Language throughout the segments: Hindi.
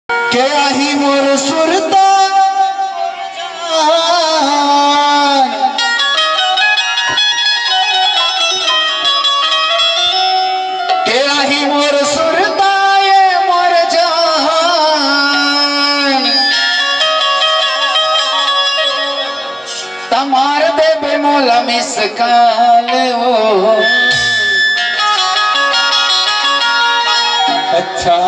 के आही मोर सुरता के आही मोर सुरता ये मोर जान तमार दे बेमोला मिसकाल हो। अच्छा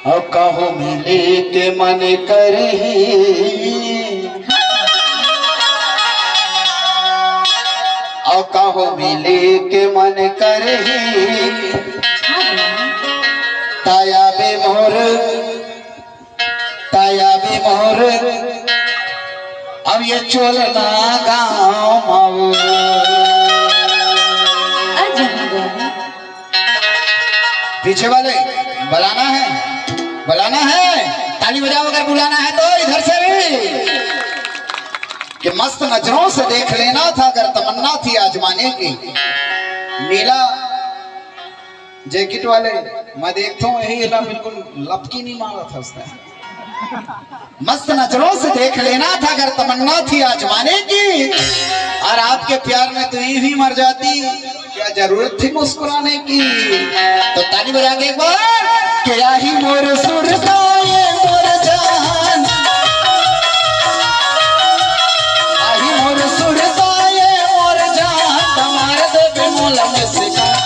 और कहो मिले के मन करे और कहो मिले के मन करे ताया बे मोर अब ये चोलना गाँव पीछे वाले बुलाना है ताली बजाओ अगर बुलाना है तो इधर से भी कि मस्त नजरों से देख लेना था अगर तमन्ना थी आजमाने की। नीला जैकेट वाले मैं देखता हूँ यही हिला बिल्कुल लपकी नहीं मारा था उसने। मस्त नजरों से देख लेना था अगर तमन्ना थी आजमाने की और आपके प्यार में तो ये भी मर जाती क्या जरूरत थी मुस्कुराने की। तो ताली बजा के एक बार क्या ही मोर सुरता ये मोर जान आही मोर सुरता ये मोर जान तुम्हारे दे बेमोला मुस्कान।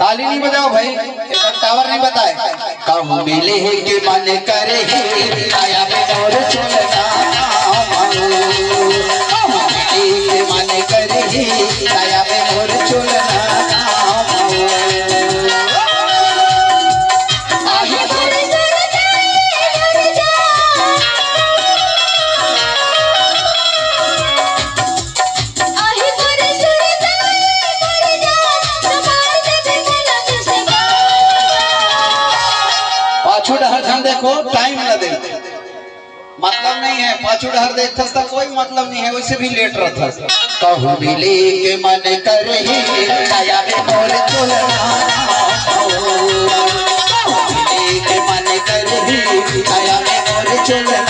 ताली नहीं बजाओ भाई एक टावर नहीं बताए कहूँ मिले के मन करे आया में मोर चलना मन करे आया में मोर चलना पाछू डहर धन देखो टाइम न दे मतलब नहीं है पाछू डहर देखता था कोई मतलब नहीं है वैसे भी लेट रहता था। कहूँ मिले के मन करे आया में मोर चलना मिले के मन करे आया में मोर चलना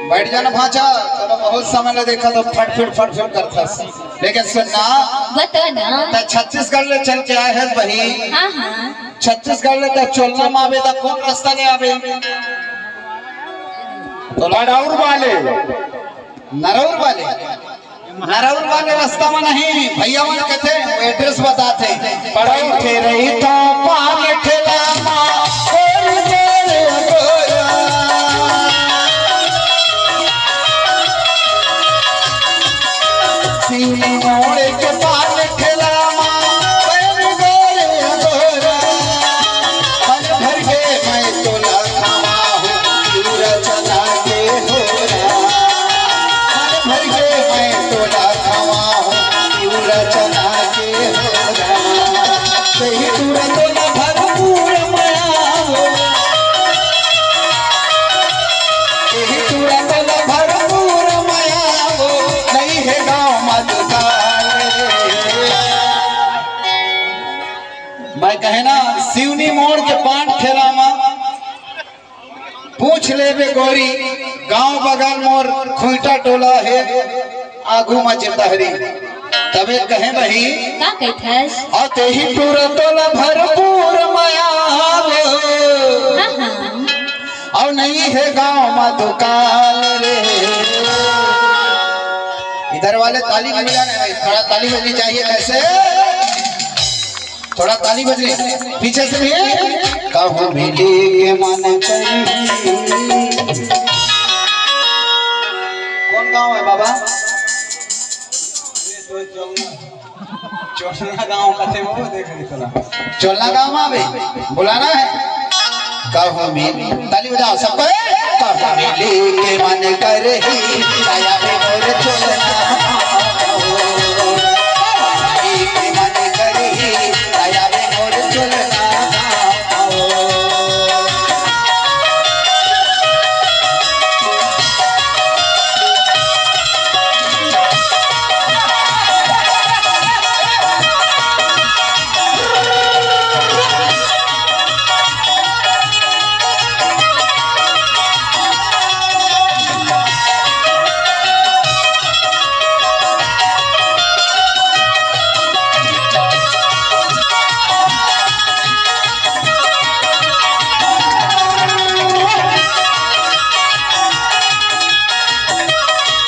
बैठ जाना भाचा चलो बहुत समय ने देखा तो फट करता लेकिन सुनना बताना छत्तीसगढ़ ले चल के आए हैं भाई। छत्तीसगढ़ ले तो चोलना में आवे तो कौन रास्ता नहीं आवे तो नरौर वाले रास्ता में नहीं भैया मन कहते एड्रेस बताते पढ़ाई थे रही तो पान ठेला मोड़े के पान ठेला भर के मैं तो लखावा हूँ पूरा चला के हो भर के मैं तो लखावा हूँ पूरा चला के हो सही पूरा तो न भर पूछ ले बे गोरी गांव बगल मोर खुईटा टोला है आगू में चितहरी तबे कहे बही का कहथस और ते ही पूरा टोला भरपूर मायाव हां हां और नहीं है गांव में दुकान रे। इधर वाले ताली नहीं बजाने भाई, थोड़ा ताली बजनी चाहिए। कैसे थोड़ा ताली बजनी पीछे से भी कहूँ मिली के मन कौन गांव है बाबा? चोलना गांव का थे वो देख रही थोड़ा चोलना गांव में भी बुलाना है। कहूँ मिली ताली बजाओ सबको। कहूँ मिली के मन कर ही आया रे मोर चोलना